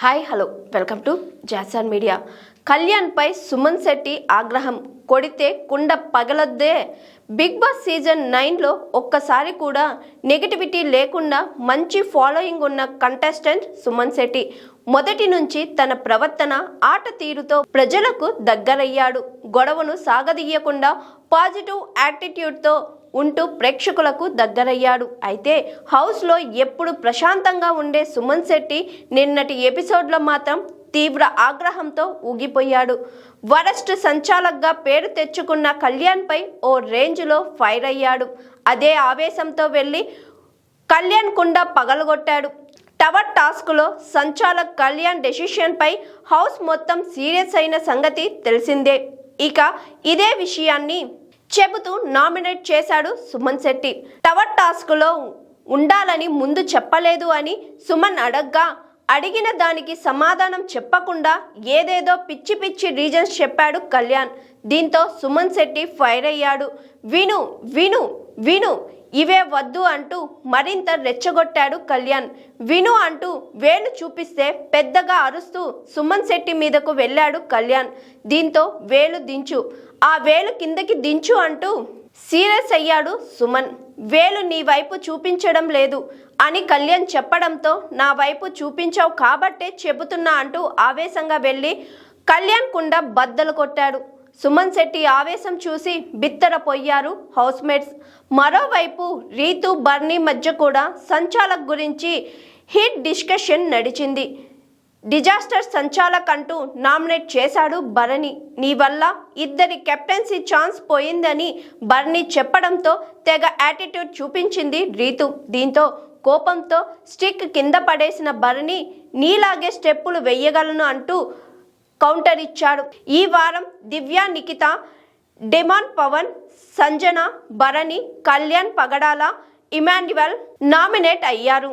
Hi hello welcome to Jason media. Kalyan పై సుమన్ శెట్టి ఆగ్రహం. కొడితే కుండ పగలద్దే. బిగ్ బాస్ సీజన్ 9లో ఒక్కసారి కూడా నెగిటివిటీ లేకుండా మంచి ఫాలోయింగ్ ఉన్న కంటెస్టెంట్ సుమన్ శెట్టి. మొదటి నుంచి తన ప్రవర్తన, ఆట తీరుతో ప్రజలకు దగ్గరయ్యాడు. గొడవను సాగదీయకుండా పాజిటివ్ యాటిట్యూడ్తో ఉంటూ ప్రేక్షకులకు దగ్గరయ్యాడు. అయితే హౌస్లో ఎప్పుడు ప్రశాంతంగా ఉండే సుమన్ శెట్టి నిన్నటి ఎపిసోడ్లో మాత్రం తీవ్ర ఆగ్రహంతో ఊగిపోయాడు. వరస్ట్ సంచాలక్గా పేరు తెచ్చుకున్న కళ్యాణ్పై ఓ రేంజ్లో ఫైర్ అయ్యాడు. అదే ఆవేశంతో వెళ్ళి కళ్యాణ్ కుండ పగలగొట్టాడు. టవర్ టాస్క్లో సంచాలక్ కళ్యాణ్ డెసిషన్పై హౌస్ మొత్తం సీరియస్ అయిన సంగతి తెలిసిందే. ఇక ఇదే విషయాన్ని చెబుతూ నామినేట్ చేశాడు సుమన్ శెట్టి. టవర్ టాస్క్లో ఉండాలని ముందు చెప్పలేదు అని సుమన్ అడిగిన దానికి సమాధానం చెప్పకుండా ఏదేదో పిచ్చి పిచ్చి రీజన్స్ చెప్పాడు కళ్యాణ్. దీంతో సుమన్ శెట్టి ఫైర్ అయ్యాడు. విను విను విను ఇవే వద్దు అంటూ మరింత రెచ్చగొట్టాడు కళ్యాణ్. విను అంటూ వేలు చూపిస్తే పెద్దగా అరుస్తూ సుమన్ శెట్టి మీదకు వెళ్ళాడు కళ్యాణ్. దీంతో వేలు దించు, ఆ వేలు కిందకి దించు అంటూ సీరియస్ అయ్యాడు సుమన్. వేలు నీ వైపు చూపించడం లేదు అని కళ్యాణ్ చెప్పడంతో నా వైపు చూపించావు కాబట్టే చెబుతున్నా అంటూ ఆవేశంగా వెళ్ళి కళ్యాణ్ కుండ బద్దలు కొట్టాడు. సుమన్ శెట్టి ఆవేశం చూసి బిత్తరపోయారు హౌస్మేట్స్. మరోవైపు రీతు, బర్నీ మధ్య కూడా సంచాలక్ గురించి హీట్ డిస్కషన్ నడిచింది. డిజాస్టర్ సంచాలక్ అంటూ నామినేట్ చేశాడు బర్నీ. నీ వల్ల ఇద్దరి కెప్టెన్సీ ఛాన్స్ పోయిందని బర్నీ చెప్పడంతో తెగ యాటిట్యూడ్ చూపించింది రీతు. దీంతో కోపంతో స్టిక్ కింద పడేసిన బర్నీ నీలాగే స్టెప్పులు వెయ్యగలను అంటూ కౌంటర్ ఇచ్చాడు. ఈ వారం దివ్య, నిఖిత, డెమాన్ పవన్, సంజన, భరణి, కళ్యాణ్ పగడాల, ఇమాన్యువల్ నామినేట్ అయ్యారు.